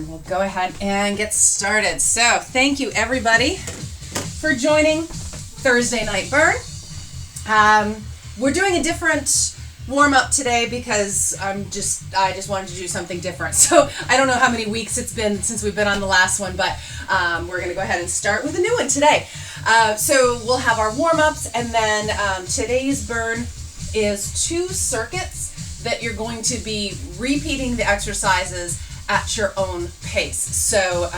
and we'll go ahead and get started. So thank you everybody for joining Thursday Night Burn. We're doing a different warm-up today because I just wanted to do something different. So I don't know how many weeks it's been since we've been on the last one, but we're going to go ahead and start with a new one today. So we'll have our warm-ups, and then today's burn is 2 circuits that you're going to be repeating the exercises at your own pace. So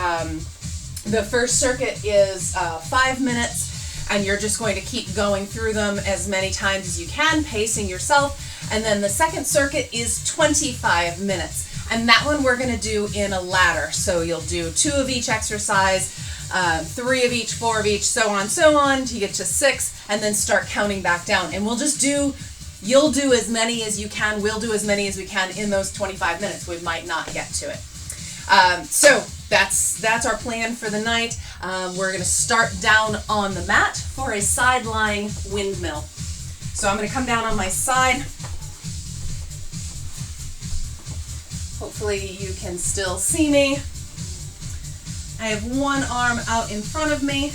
the first circuit is 5 minutes, and you're just going to keep going through them as many times as you can, pacing yourself. And then the second circuit is 25 minutes. And that one we're going to do in a ladder. So you'll do 2 of each exercise, 3 of each, 4 of each, so on, till you get to 6, and then start counting back down. And you'll do as many as you can, we'll do as many as we can in those 25 minutes. We might not get to it. So that's our plan for the night. We're going to start down on the mat for a side lying windmill. So I'm going to come down on my side. Hopefully you can still see me. I have one arm out in front of me.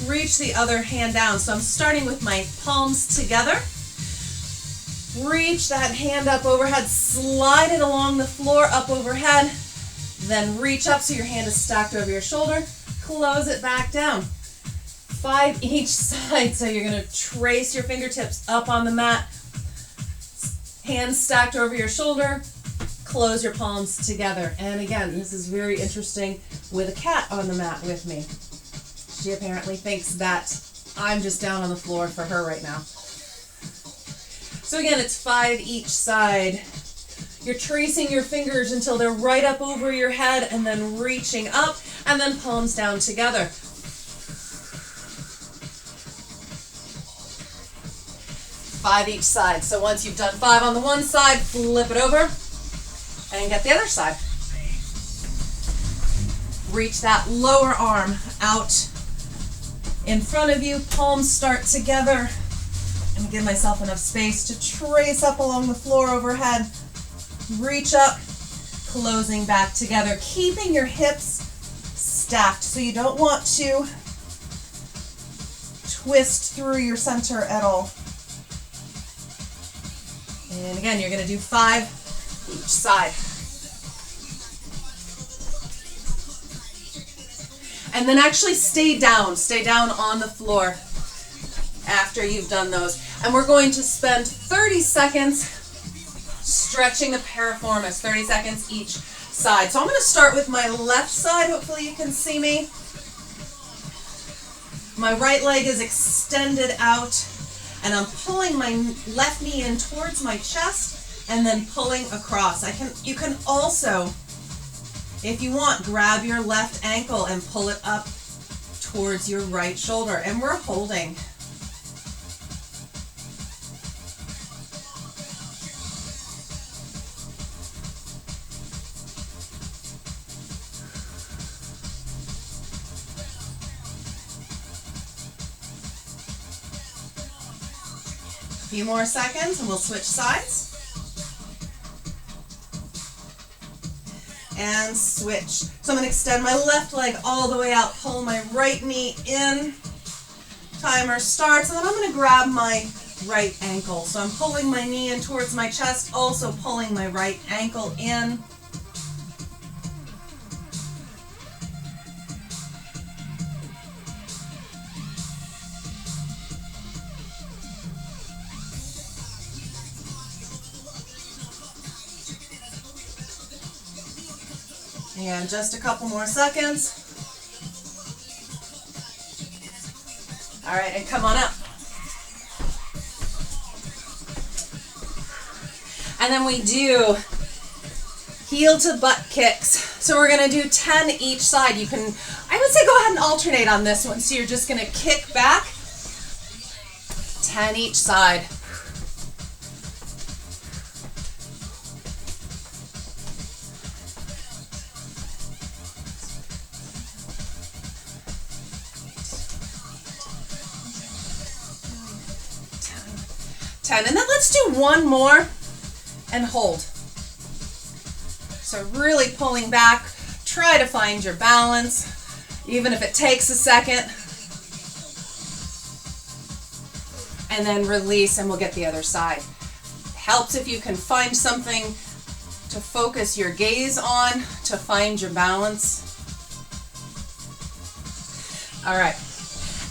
Reach the other hand down. So I'm starting with my palms together. Reach that hand up overhead. Slide it along the floor up overhead. Then reach up so your hand is stacked over your shoulder. Close it back down. 5 each side. So you're going to trace your fingertips up on the mat. Hands stacked over your shoulder. Close your palms together. And again, this is very interesting with a cat on the mat with me. She apparently thinks that I'm just down on the floor for her right now. So again, it's 5 each side. You're tracing your fingers until they're right up over your head, and then reaching up, and then palms down together. 5 each side. So once you've done 5 on the one side, flip it over and get the other side. Reach that lower arm out in front of you. Palms start together. And give myself enough space to trace up along the floor overhead. Reach up, closing back together, keeping your hips stacked so you don't want to twist through your center at all. And again, you're going to do 5 each side. And then actually stay down on the floor after you've done those. And we're going to spend 30 seconds stretching the piriformis, 30 seconds each side. So I'm going to start with my left side. Hopefully you can see me. My right leg is extended out, and I'm pulling my left knee in towards my chest and then pulling across. You can also, if you want, grab your left ankle and pull it up towards your right shoulder. And we're holding. A few more seconds and we'll switch sides. And switch. So I'm going to extend my left leg all the way out, pull my right knee in. Timer starts, and then I'm going to grab my right ankle. So I'm pulling my knee in towards my chest, also pulling my right ankle in. And just a couple more seconds. All right, and come on up. And then we do heel to butt kicks. So we're going to do 10 each side. I would say go ahead and alternate on this one. So you're just going to kick back, 10 each side. And then let's do one more and hold. So So really pulling back, try to find your balance, even if it takes a second. And then release, and we'll get the other side. Helps if you can find something to focus your gaze on, to find your balance. All right.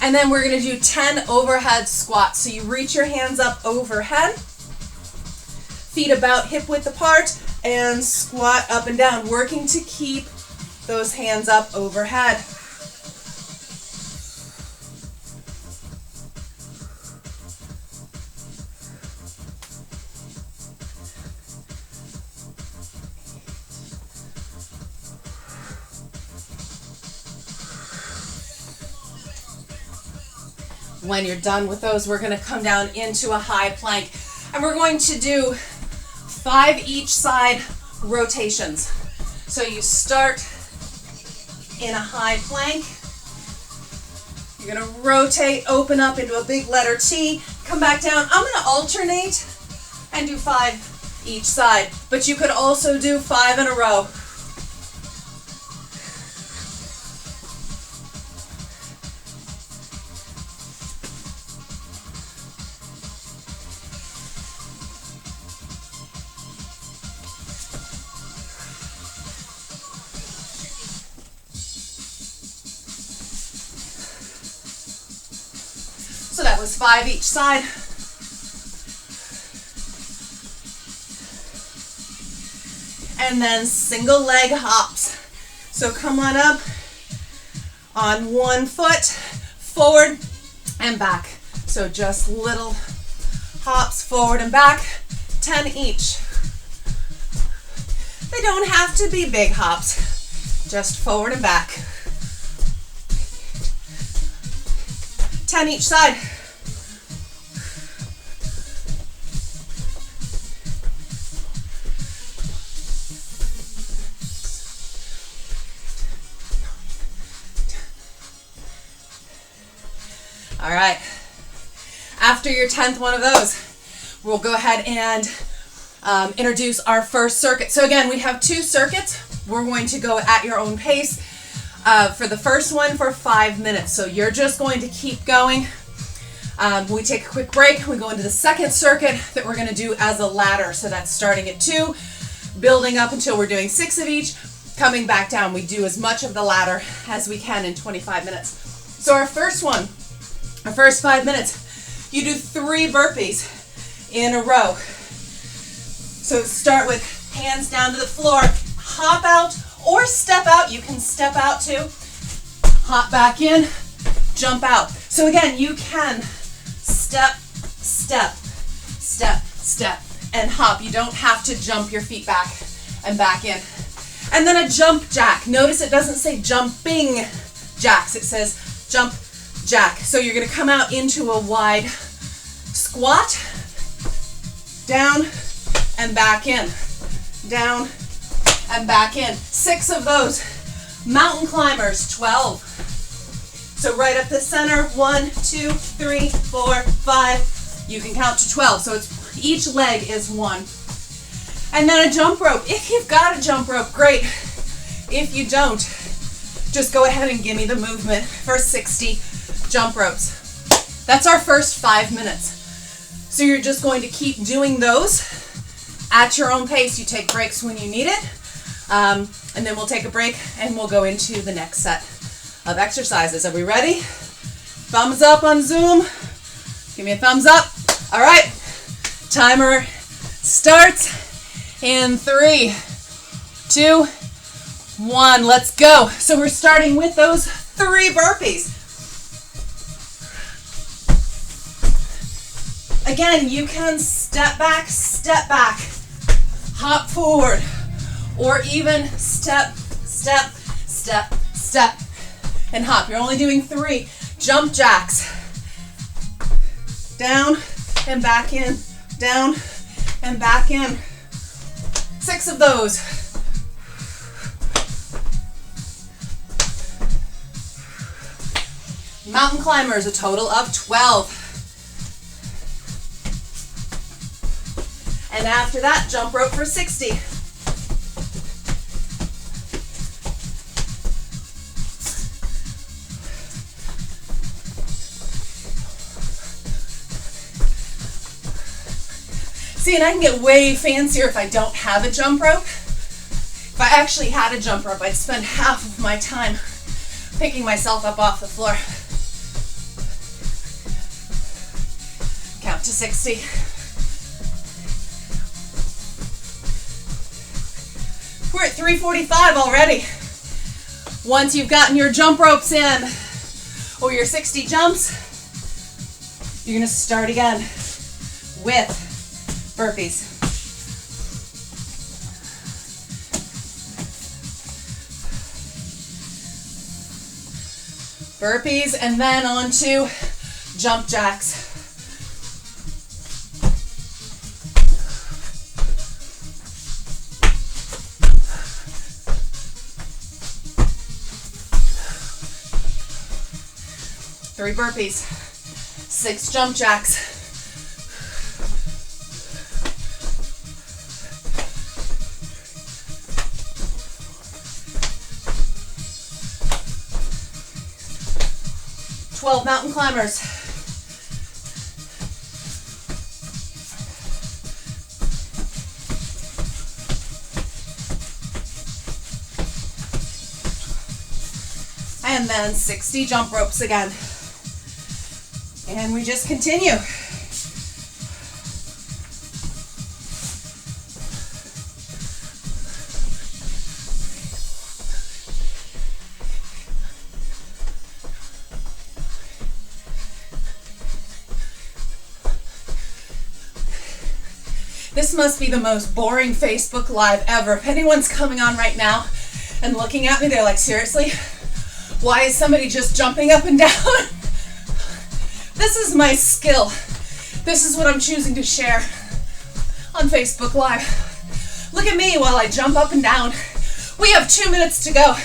And then we're going to do 10 overhead squats. So you reach your hands up overhead, feet about hip width apart, and squat up and down, working to keep those hands up overhead. When you're done with those, we're going to come down into a high plank, and we're going to do 5 each side rotations. So you start in a high plank. You're going to rotate, open up into a big letter T, come back down. I'm going to alternate and do 5 each side, but you could also do 5 in a row. So that was 5 each side. And then single leg hops. So come on up on one foot, forward and back. So just little hops forward and back, 10 each. They don't have to be big hops, just forward and back. 10 each side. All right. After your 10th one of those, we'll go ahead and introduce our first circuit. So again, we have 2 circuits. We're going to go at your own pace. For the first one for 5 minutes. So you're just going to keep going. We take a quick break. We go into the second circuit that we're going to do as a ladder. So that's starting at 2, building up until we're doing 6 of each, coming back down. We do as much of the ladder as we can in 25 minutes. So our first one, our first 5 minutes, you do 3 burpees in a row. So start with hands down to the floor, hop out, or step out. You can step out too. Hop back in, jump out. So again, you can step, step, step, step, and hop. You don't have to jump your feet back and back in. And then a jump jack. Notice it doesn't say jumping jacks. It says jump jack. So you're going to come out into a wide squat, down and back in, down and back in. 6 of those. Mountain climbers, 12. So right up the center, 1, 2, 3, 4, 5. You can count to 12. So it's each leg is 1. And then a jump rope. If you've got a jump rope, great. If you don't, just go ahead and give me the movement for 60 jump ropes. That's our first 5 minutes. So you're just going to keep doing those at your own pace. You take breaks when you need it. And then we'll take a break and we'll go into the next set of exercises. Are we ready? Thumbs up on Zoom. Give me a thumbs up. All right. Timer starts in 3, 2, 1. Let's go. So we're starting with those 3 burpees. Again, you can step back, hop forward, or even step, step, step, step, and hop. You're only doing 3 jump jacks. Down and back in, down and back in. 6 of those. Mountain climbers, a total of 12. And after that, jump rope for 60. See, and I can get way fancier if I don't have a jump rope. If I actually had a jump rope, I'd spend half of my time picking myself up off the floor. Count to 60. We're at 3:45 already. Once you've gotten your jump ropes in, or your 60 jumps, you're gonna start again with burpees. Burpees, and then on to jump jacks. Three burpees, 6 jump jacks. Twelve mountain climbers. And then 60 jump ropes again. And we just continue. This must be the most boring Facebook Live ever. If anyone's coming on right now and looking at me, they're like, seriously? Why is somebody just jumping up and down? This is my skill. This is what I'm choosing to share on Facebook Live. Look at me while I jump up and down. We have 2 minutes to go.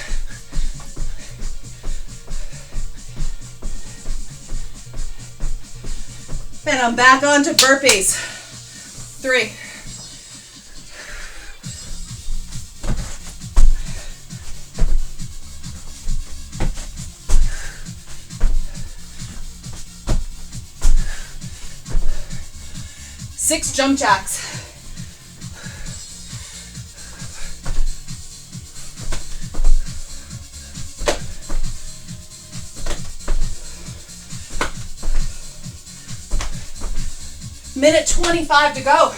And I'm back on to burpees. 3. Six jump jacks. Minute 25 to go.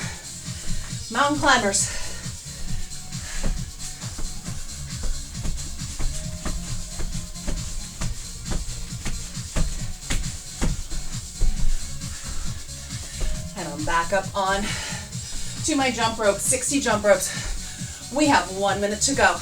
Mountain climbers. And I'm back up on to my jump rope, 60 jump ropes. We have 1 minute to go.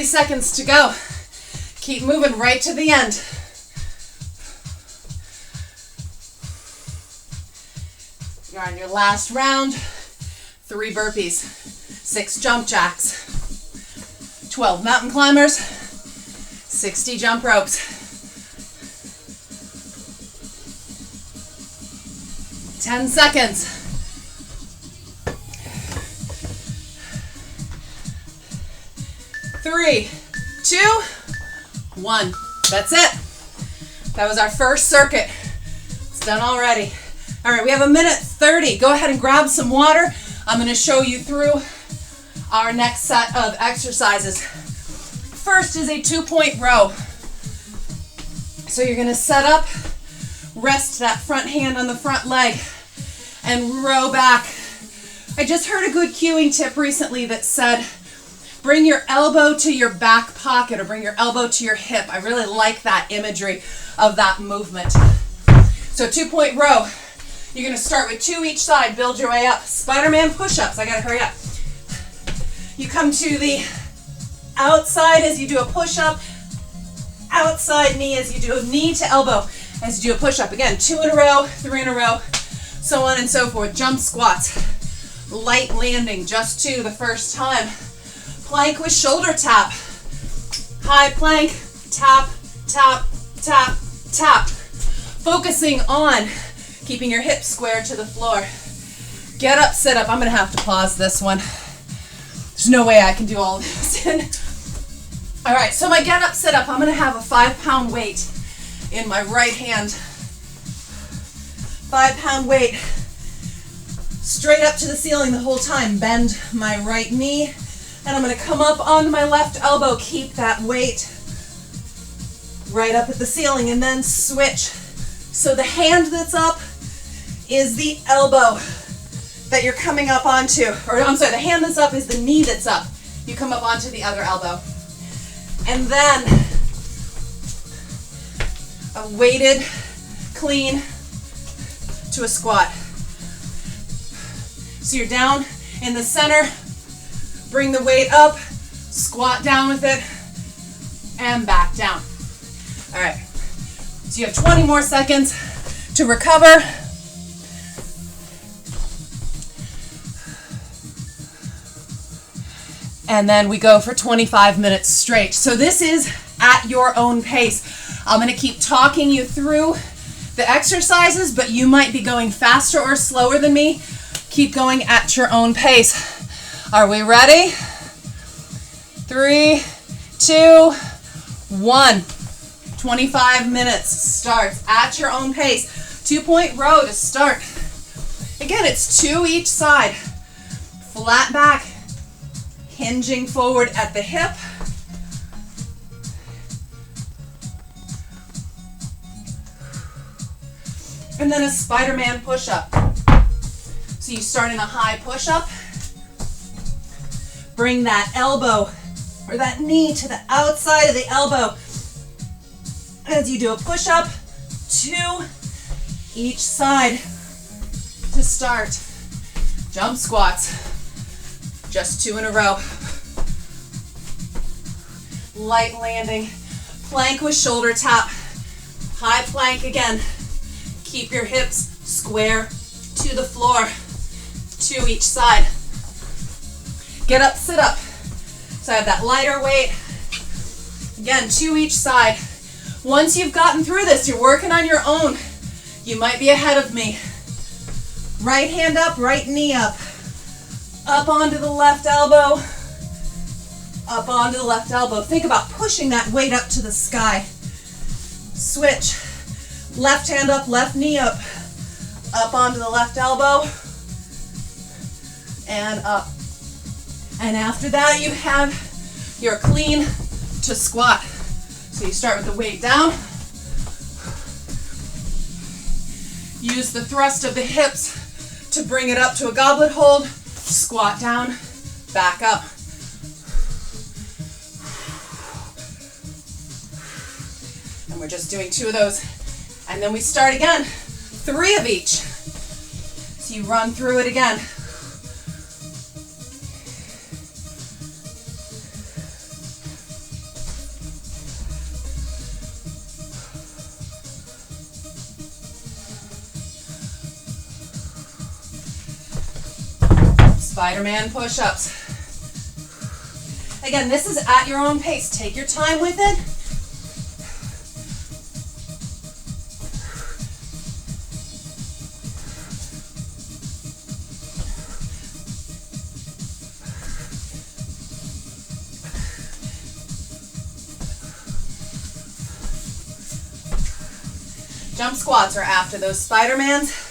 Seconds to go. Keep moving right to the end. You're on your last round. 3 burpees, 6 jump jacks, 12 mountain climbers, 60 jump ropes. 10 seconds. 3, 2, 1. That's it. That was our first circuit. It's done already. All right, we have 1:30. Go ahead and grab some water. I'm going to show you through our next set of exercises. First is a 2-point row. So you're going to set up, rest that front hand on the front leg, and row back. I just heard a good cueing tip recently that said, bring your elbow to your back pocket or bring your elbow to your hip. I really like that imagery of that movement. So 2-point row. You're going to start with 2 each side, build your way up. Spider-Man push-ups. I got to hurry up. You come to the outside as you do a push-up, outside knee as you do a knee to elbow as you do a push-up. Again, 2 in a row, 3 in a row, so on and so forth. Jump squats. Light landing, just 2 the first time. Plank with shoulder tap. High plank, tap, tap, tap, tap. Focusing on keeping your hips square to the floor. Get up, sit up. I'm gonna have to pause this one. There's no way I can do all this. All right, so my get up, sit up, I'm gonna have a 5-pound weight in my right hand. 5-pound weight. Straight up to the ceiling the whole time. Bend my right knee, and I'm gonna come up onto my left elbow. Keep that weight right up at the ceiling, and then switch. So the hand that's up is the elbow that you're coming up onto. Or I'm sorry, the hand that's up is the knee that's up. You come up onto the other elbow. And then a weighted clean to a squat. So you're down in the center, bring the weight up, squat down with it, and back down. All right, so you have 20 more seconds to recover. And then we go for 25 minutes straight. So this is at your own pace. I'm gonna keep talking you through the exercises, but you might be going faster or slower than me. Keep going at your own pace. Are we ready? 3, 2, 1. 25 minutes starts at your own pace. 2-point row to start. Again, it's 2 each side. Flat back, hinging forward at the hip. And then a Spider-Man push-up. So you start in a high push-up. Bring that elbow or that knee to the outside of the elbow as you do a push-up. 2 each side to start. Jump squats. Just 2 in a row. Light landing. Plank with shoulder tap. High plank again. Keep your hips square to the floor. 2 each side. Get up, sit up. So I have that lighter weight. Again, 2 each side. Once you've gotten through this, you're working on your own. You might be ahead of me. Right hand up, right knee up. Up onto the left elbow. Up onto the left elbow. Think about pushing that weight up to the sky. Switch. Left hand up, left knee up. Up onto the left elbow. And up. And after that, you have your clean to squat. So you start with the weight down. Use the thrust of the hips to bring it up to a goblet hold. Squat down, back up. And we're just doing 2 of those. And then we start again. 3 of each. So you run through it again. Spider-Man push-ups. Again, this is at your own pace. Take your time with it. Jump squats are after those Spider-Mans.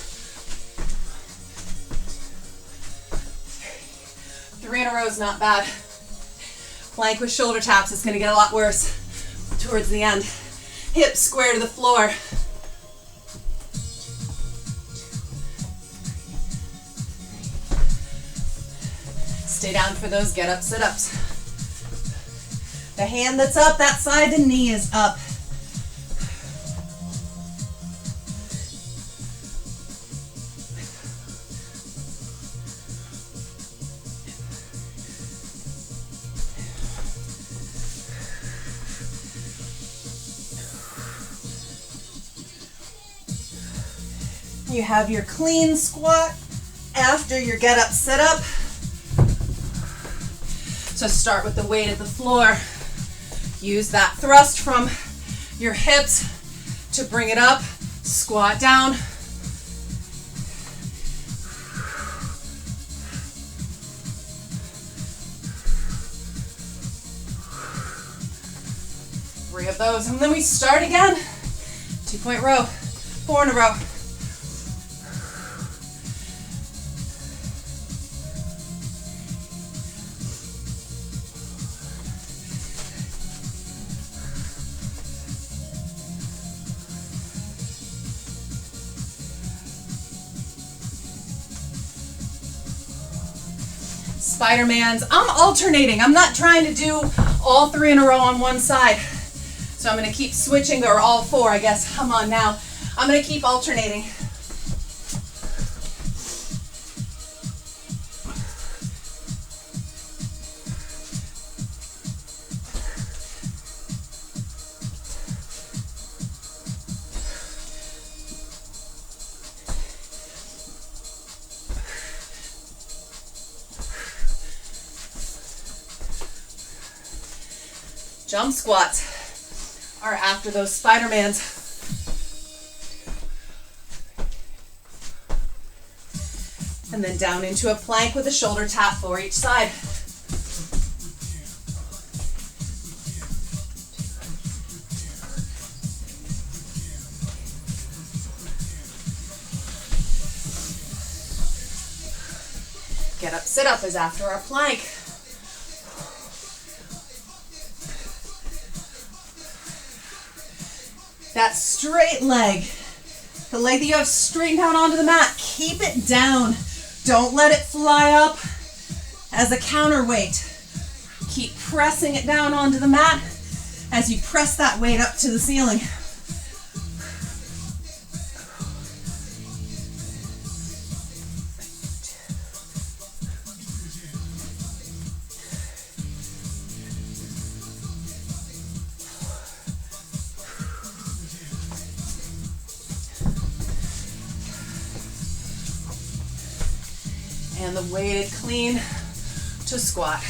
3 in a row is not bad. Plank with shoulder taps is going to get a lot worse towards the end. Hips square to the floor. Stay down for those get up, sit ups. The hand that's up, that side, the knee is up. You have your clean squat after your get up, sit up. So start with the weight at the floor. Use that thrust from your hips to bring it up. Squat down. Three of those, and then we start again. 2-point row, 4 in a row. Spider-Mans. I'm alternating. I'm not trying to do all 3 in a row on one side. So I'm going to keep switching, or all 4, I guess. Come on now. I'm going to keep alternating. Jump squats are after those Spider-Mans. And then down into a plank with a shoulder tap for each side. Get up, sit up is after our plank. That straight leg, the leg that you have straightened out onto the mat, keep it down. Don't let it fly up as a counterweight. Keep pressing it down onto the mat as you press that weight up to the ceiling. And the weighted clean to squat.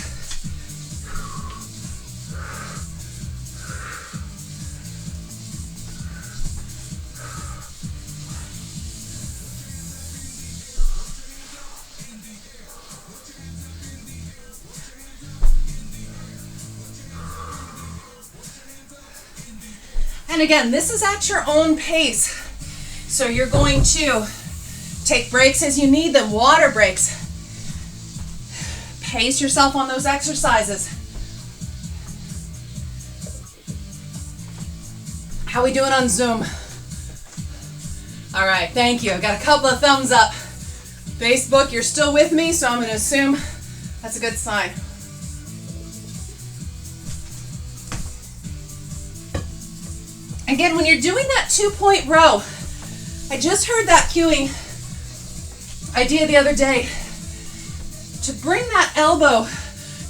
And again, this is at your own pace. So you're going to take breaks as you need them, water breaks. Pace yourself on those exercises. How we doing on Zoom? All right, thank you. I've got a couple of thumbs up. Facebook, you're still with me, so I'm going to assume that's a good sign. Again, when you're doing that 2-point row, I just heard that cueing idea the other day to bring that elbow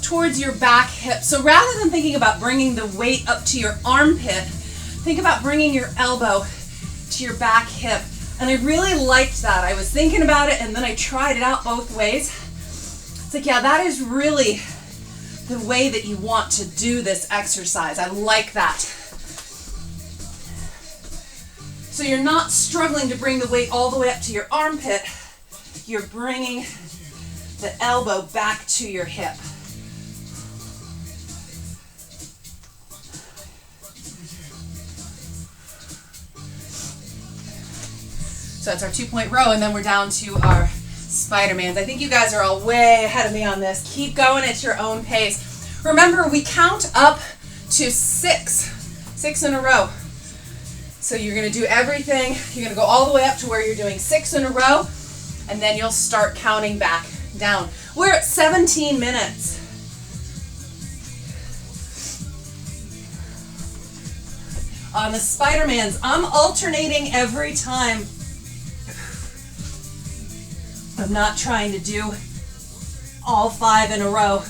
towards your back hip. So rather than thinking about bringing the weight up to your armpit, think about bringing your elbow to your back hip. And I really liked that. I was thinking about it and then I tried it out both ways. It's like, yeah, that is really the way that you want to do this exercise. I like that. So you're not struggling to bring the weight all the way up to your armpit. You're bringing the elbow back to your hip. So that's our 2-point row, and then we're down to our Spider-Mans. I think you guys are all way ahead of me on this. Keep going at your own pace. Remember, we count up to 6 in a row. So you're going to do everything. You're going to go all the way up to where you're doing 6 in a row, and then you'll start counting back down. We're at 17 minutes. On the Spider-Mans, I'm alternating every time. I'm not trying to do all 5 in a row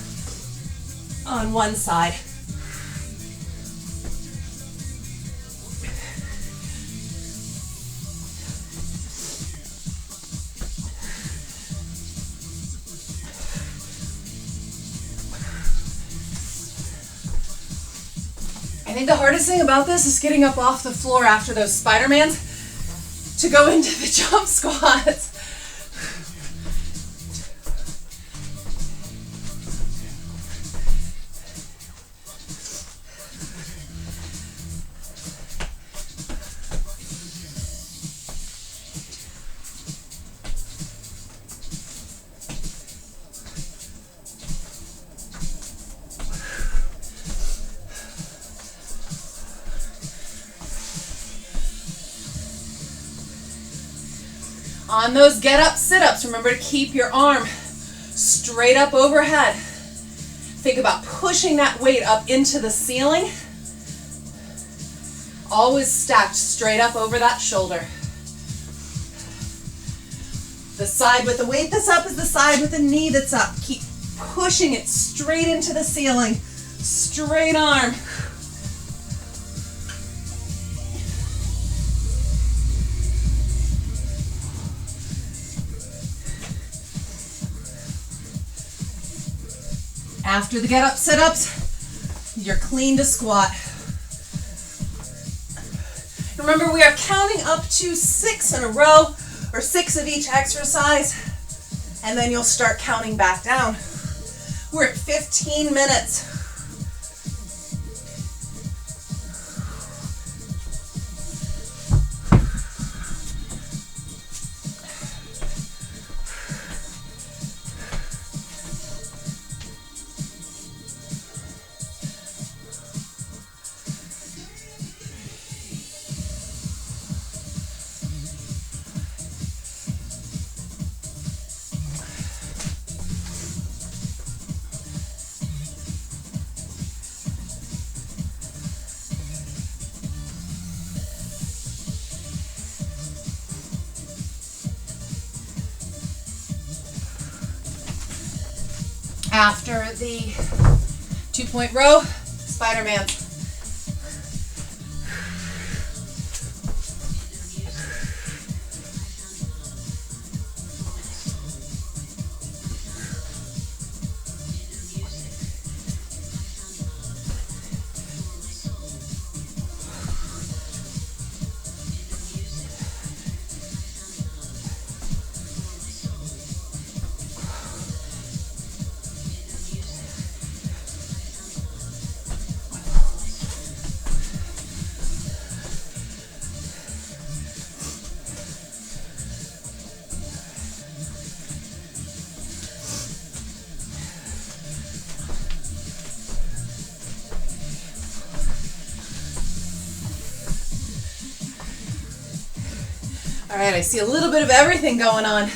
on one side. think the hardest thing about this is getting up off the floor after those Spider-Mans to go into the jump squats. On those get up sit-ups, remember to keep your arm straight up overhead. Think about pushing that weight up into the ceiling. Always stacked straight up over that shoulder. The side with the weight that's up is the side with the knee that's up. Keep pushing it straight into the ceiling. Straight arm. After the get up sit-ups, you're clean to squat. Remember, we are counting up to 6 in a row, or 6 of each exercise, and then you'll start counting back down. We're at 15 minutes. After the 2-point row, Spider-Man. All right, I see a little bit of everything going on.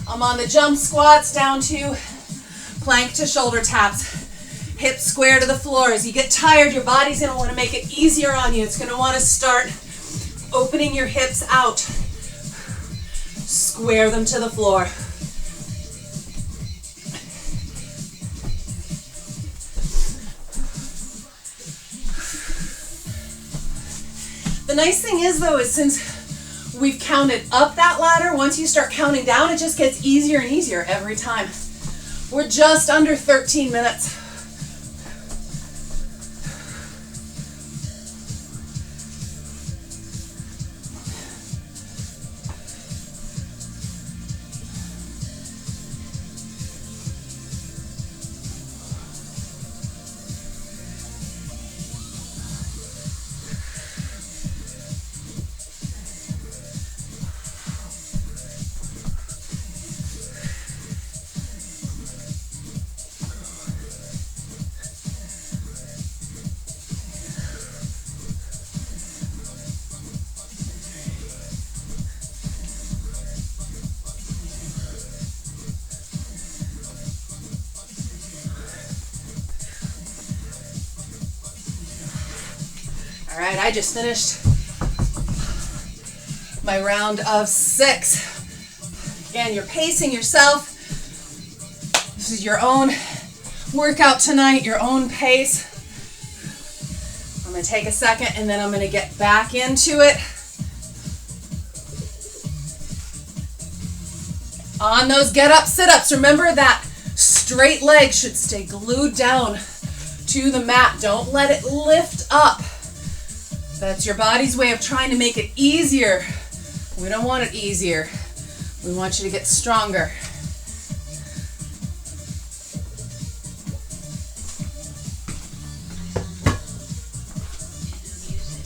I'm on the jump squats down to plank to shoulder taps. Hips square to the floor. As you get tired, your body's going to want to make it easier on you. It's going to want to start opening your hips out. Square them to the floor. The nice thing is, though, is since we've counted up that ladder, once you start counting down, it just gets easier and easier every time. We're just under 13 minutes. All right, I just finished my round of 6. Again, you're pacing yourself. This is your own workout tonight, your own pace. I'm going to take a second and then I'm going to get back into it. On those get up sit-ups, remember that straight leg should stay glued down to the mat. Don't let it lift up. That's your body's way of trying to make it easier. We don't want it easier. We want you to get stronger.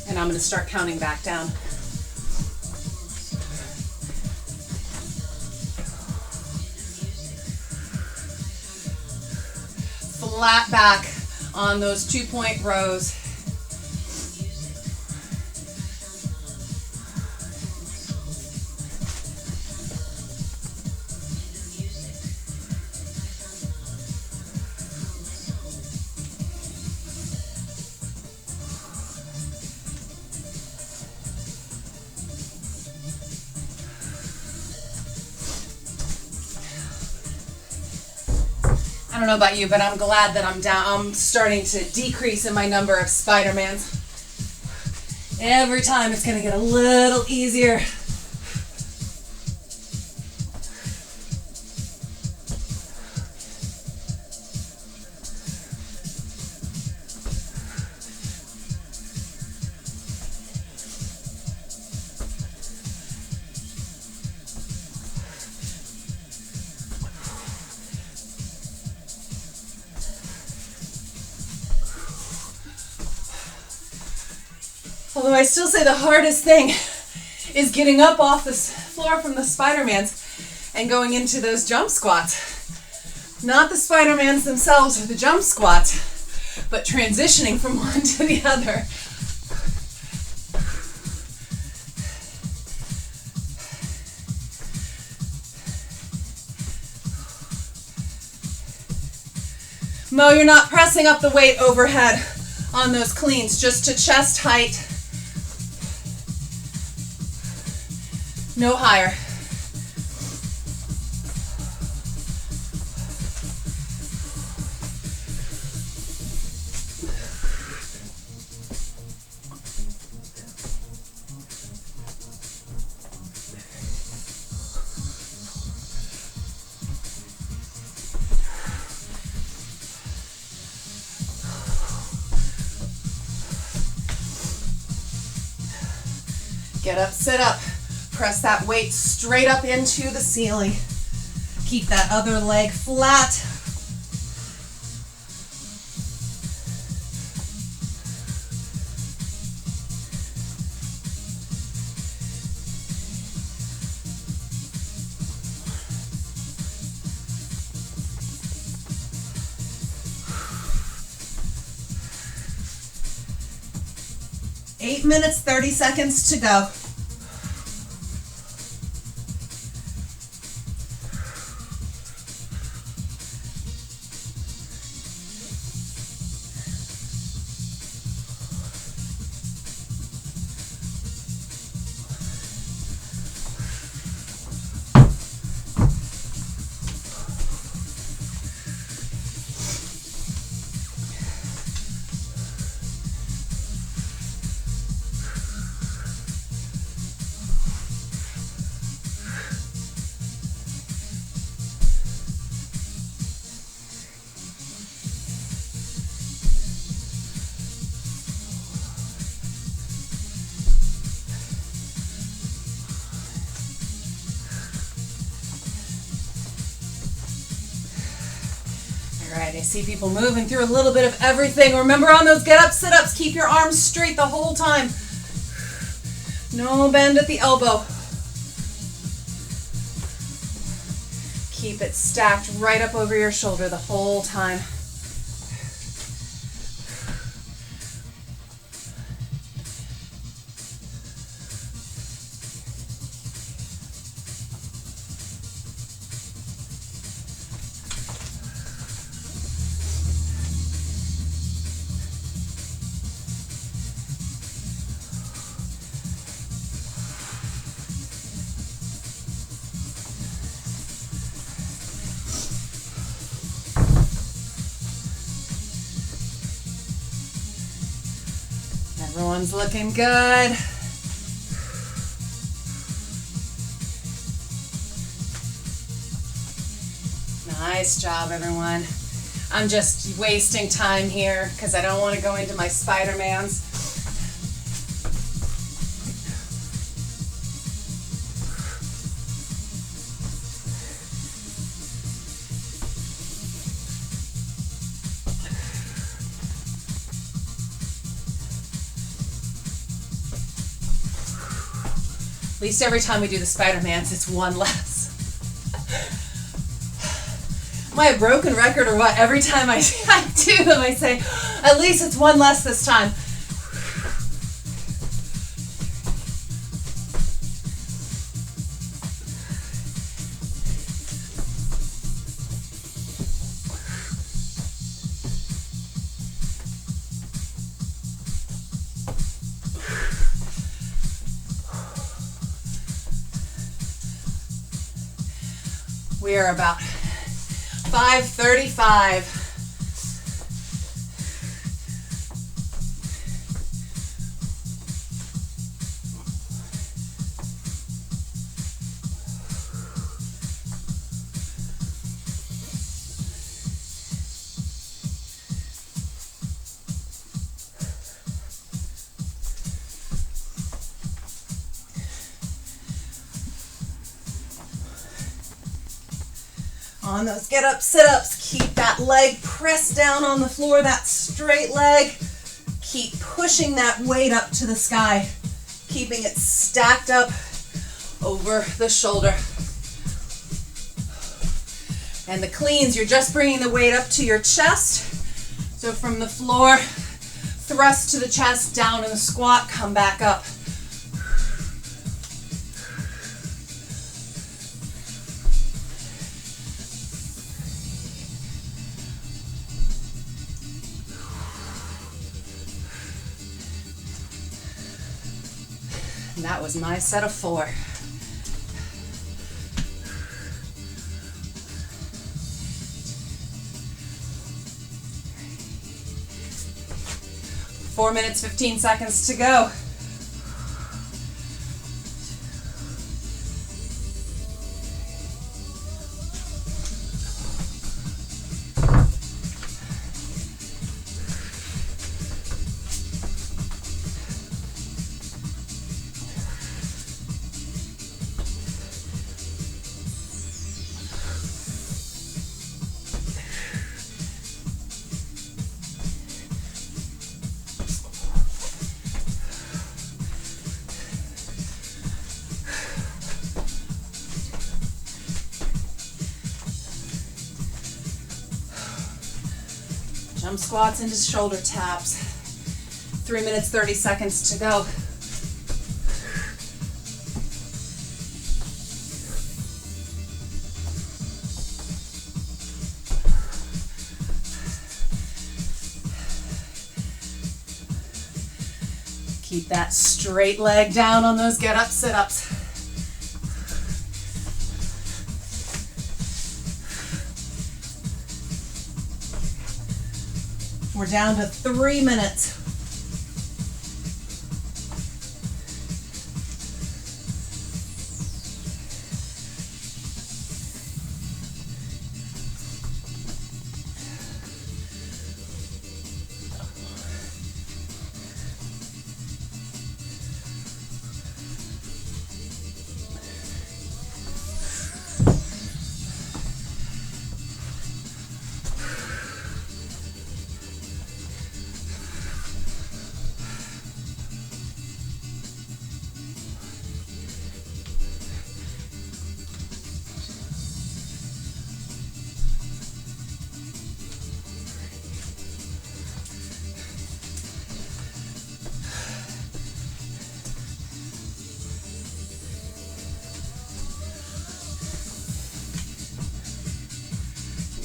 And I'm going to start counting back down. Flat back on those 2-point rows. I don't know about you, but I'm glad that I'm starting to decrease in my number of Spider-Mans. Every time it's going to get a little easier. Although I still say the hardest thing is getting up off the floor from the Spider-Mans and going into those jump squats. Not the Spider-Mans themselves or the jump squats, but transitioning from one to the other. Mo, you're not pressing up the weight overhead on those cleans, just to chest height. No higher. Get up, sit up. Press that weight straight up into the ceiling. Keep that other leg flat. Eight minutes, 30 seconds to go. All right, I see people moving through a little bit of everything. Remember on those get up, sit ups, keep your arms straight the whole time. No bend at the elbow. Keep it stacked right up over your shoulder the whole time. Everyone's looking good. Nice job, everyone. I'm just wasting time here because I don't want to go into my Spider-Mans. At least every time we do the Spider-Mans, it's one less. Am I a broken record or what? Every time I do them, I say, at least it's one less this time. We are about 5:35. On those get up sit-ups, keep that leg pressed down on the floor, that straight leg. Keep pushing that weight up to the sky, keeping it stacked up over the shoulder. And the cleans, you're just bringing the weight up to your chest. So from the floor, thrust to the chest, down in the squat, come back up. And that was my set of 4. Four minutes, 15 seconds to go. Jump squats into shoulder taps. 3 minutes, 30 seconds to go. Keep that straight leg down on those get up sit-ups. We're down to 3 minutes.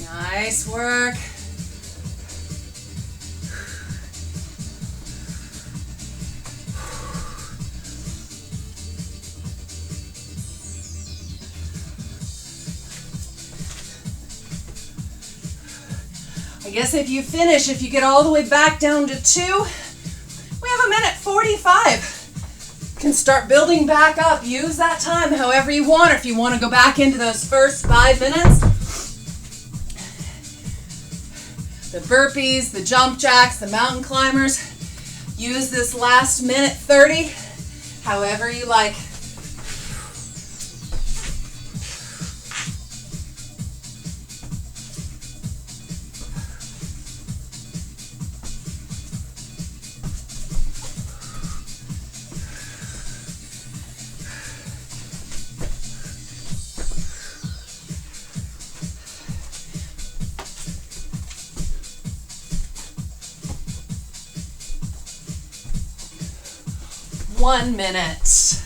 Nice work. I guess if you finish, if you get all the way back down to 2, we have a minute 45. Can start building back up. Use that time however you want. Or if you want to go back into those first 5 minutes, the burpees, the jump jacks, the mountain climbers. Use this last minute 30 however you like. One minute.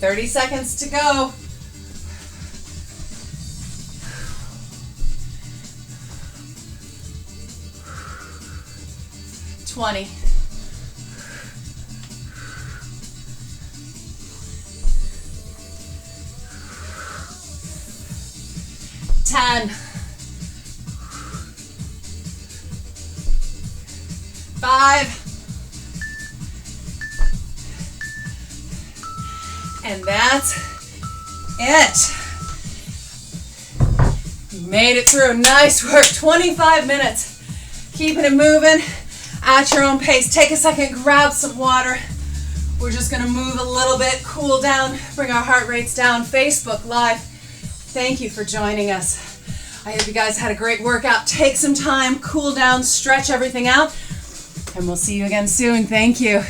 Thirty seconds to go. $20. 10. 5. And that's it. You made it through. Nice work. 25 minutes. Keeping it moving at your own pace. Take a second, grab some water. We're just going to move a little bit, cool down, bring our heart rates down. Facebook Live, thank you for joining us. I hope you guys had a great workout. Take some time, cool down, stretch everything out, and we'll see you again soon. Thank you.